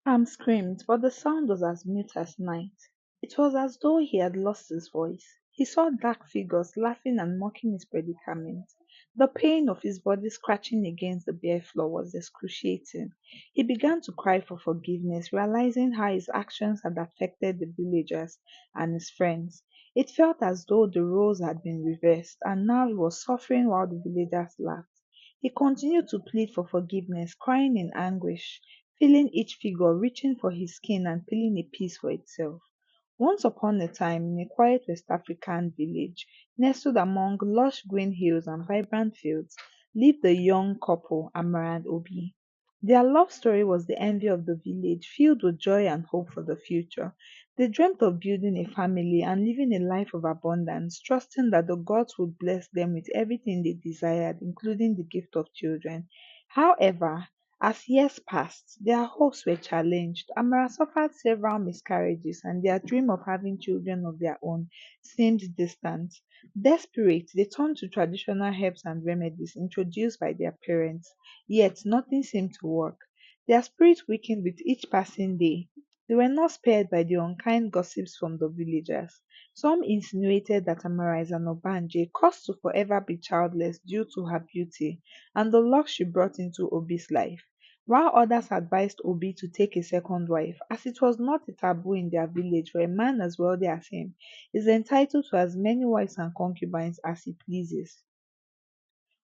Pam screamed, but the sound was as mute as night. It was as though he had lost his voice. He saw dark figures laughing and mocking his predicament. The pain of his body scratching against the bare floor was excruciating. He began to cry for forgiveness, realizing how his actions had affected the villagers and his friends. It felt as though the roles had been reversed, and now he was suffering while the villagers laughed. He continued to plead for forgiveness, crying in anguish, feeling each figure reaching for his skin and peeling a piece for itself. Once upon a time, in a quiet West African village, nestled among lush green hills and vibrant fields, lived the young couple, Amara and Obi. Their love story was the envy of the village, filled with joy and hope for the future. They dreamt of building a family and living a life of abundance, trusting that the gods would bless them with everything they desired, including the gift of children. However, as years passed, their hopes were challenged. Amara suffered several miscarriages, and their dream of having children of their own seemed distant. Desperate, they turned to traditional herbs and remedies introduced by their parents, yet nothing seemed to work. Their spirits weakened with each passing day. They were not spared by the unkind gossips from the villagers. Some insinuated that Amara is an Obanje, caused to forever be childless due to her beauty and the luck she brought into Obi's life, while others advised Obi to take a second wife, as it was not a taboo in their village for a man as wealthy as him is entitled to as many wives and concubines as he pleases.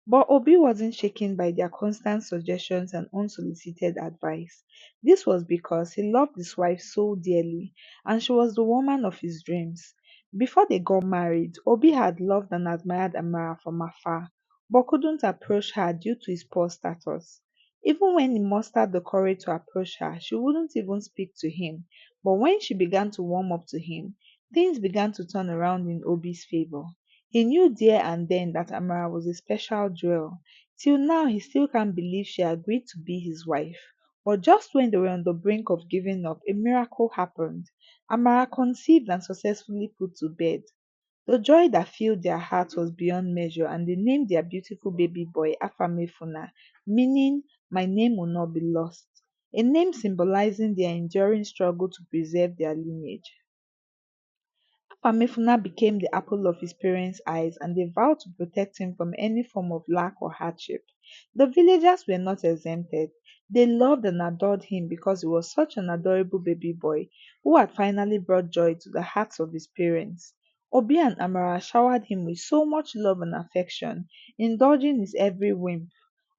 But Obi wasn't shaken by their constant suggestions and unsolicited advice. This was because he loved his wife so dearly, and she was the woman of his dreams. Before they got married, Obi had loved and admired Amara from afar, but couldn't approach her due to his poor status. Even when he mustered the courage to approach her, she wouldn't even speak to him. But when she began to warm up to him, things began to turn around in Obi's favor. He knew there and then that Amara was a special jewel. Till now, he still can't believe she agreed to be his wife. But just when they were on the brink of giving up, a miracle happened. Amara conceived and successfully put to bed. The joy that filled their hearts was beyond measure, and they named their beautiful baby boy Afam, meaning "my name will not be lost," a name symbolizing their enduring struggle to preserve their lineage. Afamefuna became the apple of his parents' eyes, and they vowed to protect him from any form of lack or hardship. The villagers were not exempted. They loved and adored him because he was such an adorable baby boy who had finally brought joy to the hearts of his parents. Obi and Amara showered him with so much love and affection, indulging his every whim.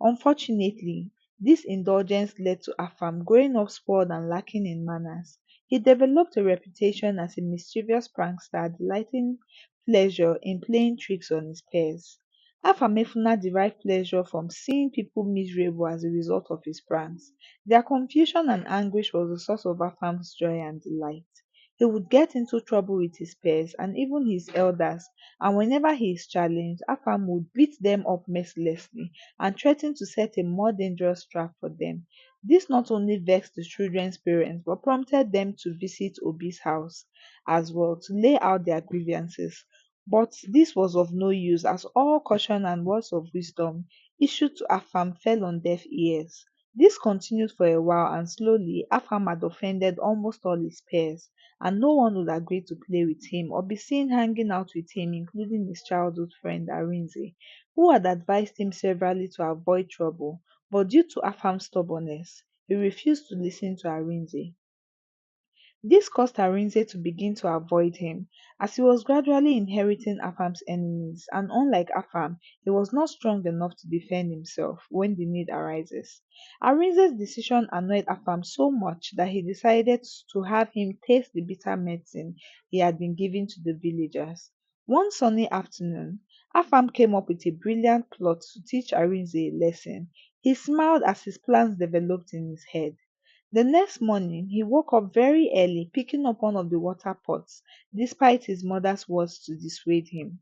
Unfortunately, this indulgence led to Afam growing up spoiled and lacking in manners. He developed a reputation as a mischievous prankster, delighting pleasure in playing tricks on his peers. Afamefuna derived pleasure from seeing people miserable as a result of his pranks. Their confusion and anguish was the source of Afam's joy and delight. He would get into trouble with his peers and even his elders, and whenever he is challenged, Afam would beat them up mercilessly and threaten to set a more dangerous trap for them. This not only vexed the children's parents but prompted them to visit Obi's house as well to lay out their grievances. But this was of no use, as all caution and words of wisdom issued to Afam fell on deaf ears. This continued for a while, and slowly Afam had offended almost all his peers, and no one would agree to play with him or be seen hanging out with him, including his childhood friend Arinze, who had advised him severally to avoid trouble. But due to Afam's stubbornness, he refused to listen to Arinze. This caused Arinze to begin to avoid him, as he was gradually inheriting Afam's enemies, and unlike Afam, he was not strong enough to defend himself when the need arises. Arinze's decision annoyed Afam so much that he decided to have him taste the bitter medicine he had been giving to the villagers. One sunny afternoon, Afam came up with a brilliant plot to teach Arinze a lesson. He smiled as his plans developed in his head. The next morning, he woke up very early, picking up one of the water pots, despite his mother's words to dissuade him.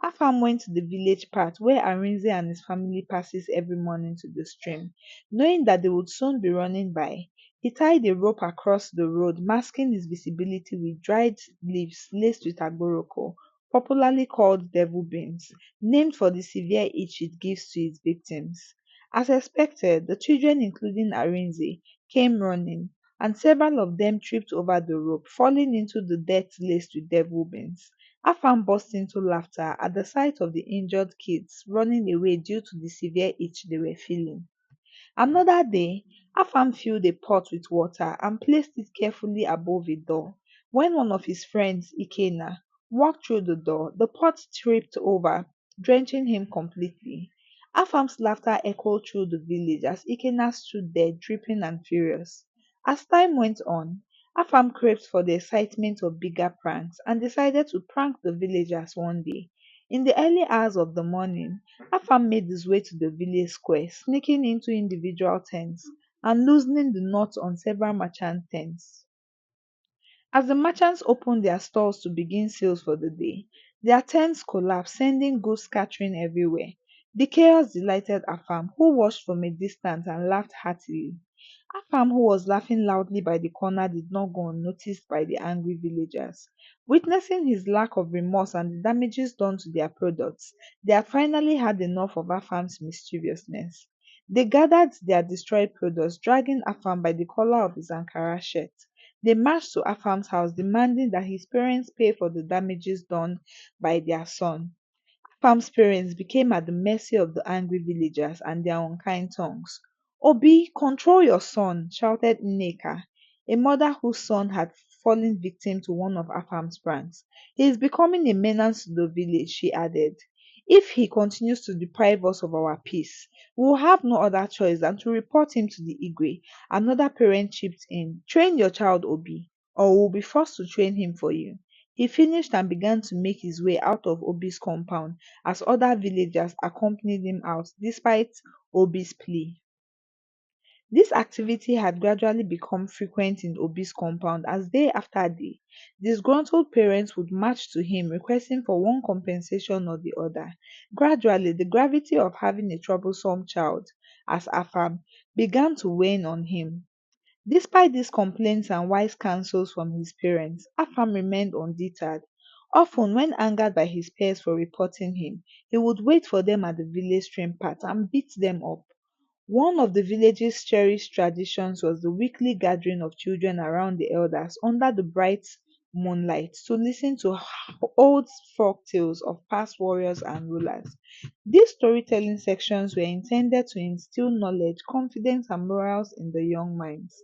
Afam went to the village path where Arinze and his family passes every morning to the stream. Knowing that they would soon be running by, he tied a rope across the road, masking his visibility with dried leaves laced with agboroko, popularly called devil beans, named for the severe itch it gives to its victims. As expected, the children, including Arinze, came running. and several of them tripped over the rope, falling into the depths laced with devil beans. Afam burst into laughter at the sight of the injured kids running away due to the severe itch they were feeling. Another day, Afam filled a pot with water and placed it carefully above a door. When one of his friends, Ikena, walked through the door, the pot tripped over, drenching him completely. Afam's laughter echoed through the village as Ikena stood there dripping and furious. As time went on, Afam craved for the excitement of bigger pranks and decided to prank the villagers one day. In the early hours of the morning, Afam made his way to the village square, sneaking into individual tents and loosening the knots on several merchant tents. As the merchants opened their stores to begin sales for the day, their tents collapsed, sending goods scattering everywhere. The chaos delighted Afam, who watched from a distance and laughed heartily. Afam, who was laughing loudly by the corner, did not go unnoticed by the angry villagers. Witnessing his lack of remorse and the damages done to their products, they had finally had enough of Afam's mischievousness. They gathered their destroyed products, dragging Afam by the collar of his Ankara shirt. They marched to Afam's house, demanding that his parents pay for the damages done by their son. Afam's parents became at the mercy of the angry villagers and their unkind tongues. Obi, control your son, shouted Nneka, a mother whose son had fallen victim to one of Afam's pranks. He is becoming a menace to the village, she added. If he continues to deprive us of our peace, we will have no other choice than to report him to the Igwe. Another parent chipped in. Train your child, Obi, or we will be forced to train him for you. He finished and began to make his way out of Obi's compound as other villagers accompanied him out despite Obi's plea. This activity had gradually become frequent in Obi's compound as day after day, disgruntled parents would march to him requesting for one compensation or the other. Gradually, the gravity of having a troublesome child, as Afam, began to wane on him. Despite these complaints and wise counsels from his parents, Afam remained undeterred. Often, when angered by his peers for reporting him, he would wait for them at the village stream path and beat them up. One of the village's cherished traditions was the weekly gathering of children around the elders under the bright moonlight to listen to old folk tales of past warriors and rulers. These storytelling sections were intended to instill knowledge, confidence, and morals in the young minds.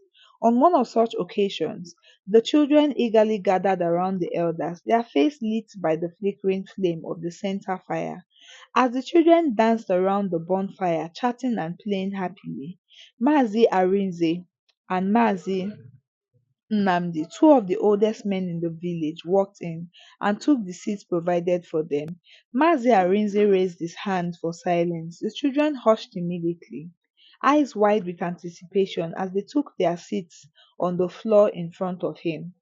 On one of such occasions, the children eagerly gathered around the elders, their faces lit by the flickering flame of the center fire. As the children danced around the bonfire, chatting and playing happily, Mazi Arinze and Mazi Nnamdi, two of the oldest men in the village, walked in and took the seats provided for them. Mazi Arinze raised his hand for silence. The children hushed immediately, eyes wide with anticipation as they took their seats on the floor in front of him.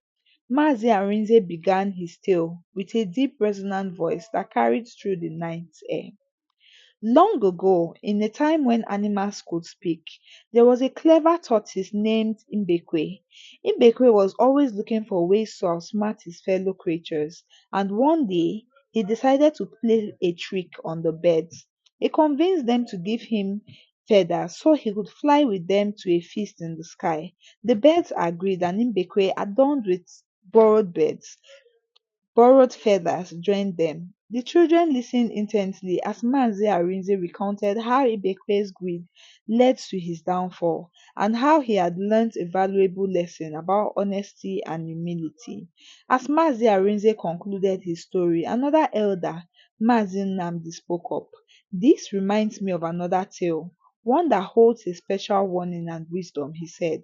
Mazi Arinze began his tale with a deep resonant voice that carried through the night air. Long ago, in a time when animals could speak, there was a clever tortoise named Mbekwe. Mbekwe was always looking for ways to outsmart his fellow creatures, and one day he decided to play a trick on the birds. He convinced them to give him feathers so he could fly with them to a feast in the sky. The birds agreed, and Mbekwe, adorned with borrowed birds, borrowed feathers joined them. The children listened intently as Mazi Arinze recounted how Ibekwe's greed led to his downfall and how he had learnt a valuable lesson about honesty and humility. As Mazi Arinze concluded his story, another elder, Mazi Nnamdi, spoke up. This reminds me of another tale, one that holds a special warning and wisdom, he said,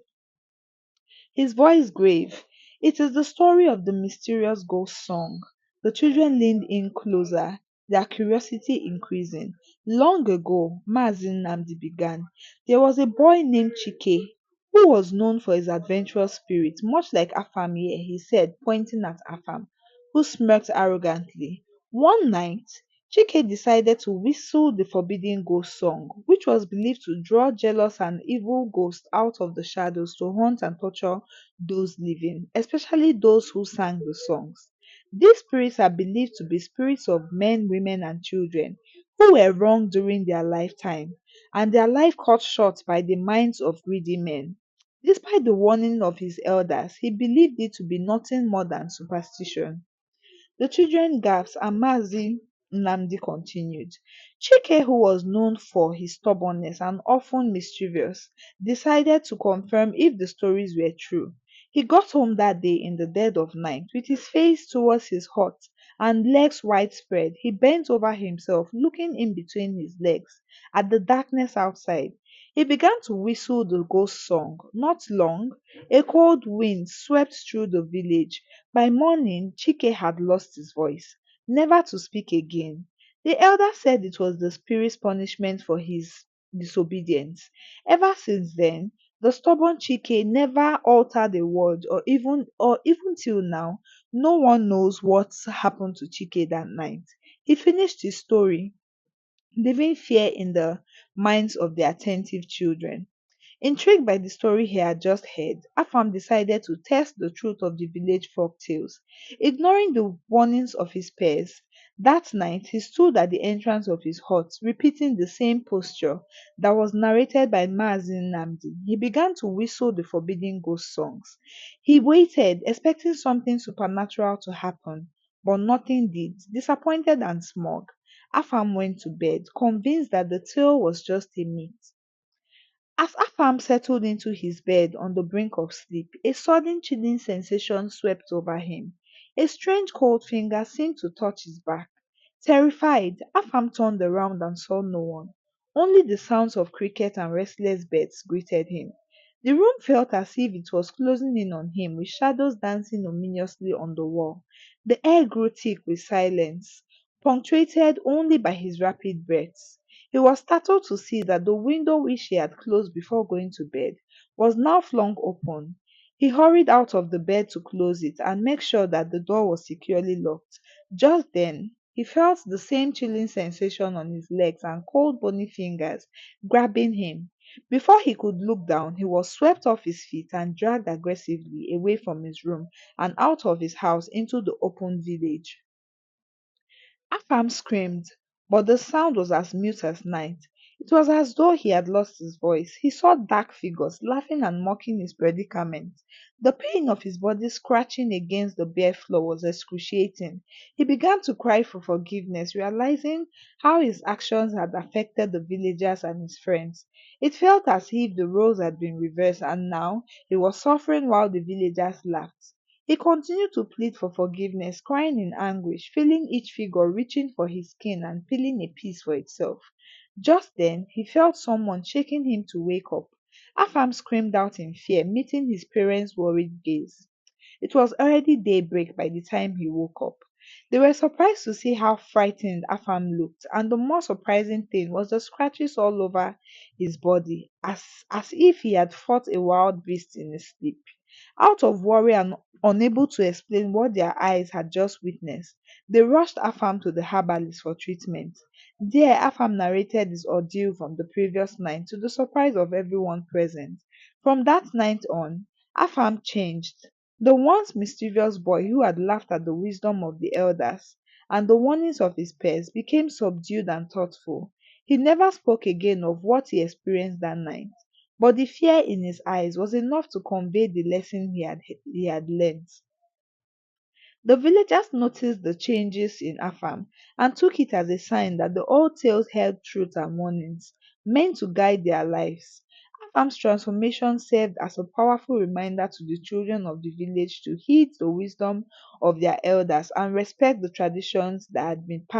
his voice grave. It is the story of the mysterious ghost song. The children leaned in closer, their curiosity increasing. Long ago, Mazin Namdi began, there was a boy named Chike who was known for his adventurous spirit, much like Afam here, he said, pointing at Afam, who smirked arrogantly. One night, Chike decided to whistle the forbidden ghost song, which was believed to draw jealous and evil ghosts out of the shadows to haunt and torture those living, especially those who sang the songs. These spirits are believed to be spirits of men, women, and children who were wronged during their lifetime and their life cut short by the minds of greedy men. Despite the warning of his elders, he believed it to be nothing more than superstition. The children gasped and Mazi Nnamdi continued. Chike, who was known for his stubbornness and often mischievous, decided to confirm if the stories were true. He got home that day in the dead of night, with his face towards his hut and legs widespread. He bent over himself, looking in between his legs at the darkness outside. He began to whistle the ghost song. Not long, a cold wind swept through the village. By morning, Chike had lost his voice, never to speak again. The elder said it was the spirit's punishment for his disobedience. Ever since then, the stubborn Chike never altered a word, or even till now, no one knows what happened to Chike that night. He finished his story, leaving fear in the minds of the attentive children. Intrigued by the story he had just heard, Afam decided to test the truth of the village folk tales. Ignoring the warnings of his peers, that night he stood at the entrance of his hut, repeating the same posture that was narrated by Mazin Namdi. He began to whistle the forbidden ghost songs. He waited, expecting something supernatural to happen, but nothing did. Disappointed and smug, Afam went to bed, convinced that the tale was just a myth. As Afam settled into his bed on the brink of sleep, a sudden chilling sensation swept over him. A strange cold finger seemed to touch his back. Terrified, Afam turned around and saw no one. Only the sounds of cricket and restless birds greeted him. The room felt as if it was closing in on him, with shadows dancing ominously on the wall. The air grew thick with silence, punctuated only by his rapid breaths. He was startled to see that the window which he had closed before going to bed was now flung open. He hurried out of the bed to close it and make sure that the door was securely locked. Just then, he felt the same chilling sensation on his legs and cold bony fingers grabbing him. Before he could look down, he was swept off his feet and dragged aggressively away from his room and out of his house into the open village. Afam screamed, but the sound was as mute as night. It was as though he had lost his voice. He saw dark figures laughing and mocking his predicament. The pain of his body scratching against the bare floor was excruciating. He began to cry for forgiveness, realizing how his actions had affected the villagers and his friends. It felt as if the roles had been reversed, and now he was suffering while the villagers laughed. He continued to plead for forgiveness, crying in anguish, feeling each figure reaching for his skin and peeling a piece for itself. Just then, he felt someone shaking him to wake up. Afam screamed out in fear, meeting his parents' worried gaze. It was already daybreak by the time he woke up. They were surprised to see how frightened Afam looked, and the more surprising thing was the scratches all over his body, as if he had fought a wild beast in his sleep. Out of worry and unable to explain what their eyes had just witnessed, they rushed Afam to the herbalist for treatment. There, Afam narrated his ordeal from the previous night to the surprise of everyone present. From that night on, Afam changed. The once mischievous boy who had laughed at the wisdom of the elders and the warnings of his peers became subdued and thoughtful. He never spoke again of what he experienced that night, but the fear in his eyes was enough to convey the lesson he had learned. The villagers noticed the changes in Afam and took it as a sign that the old tales held truth and warnings meant to guide their lives. Afam's transformation served as a powerful reminder to the children of the village to heed the wisdom of their elders and respect the traditions that had been passed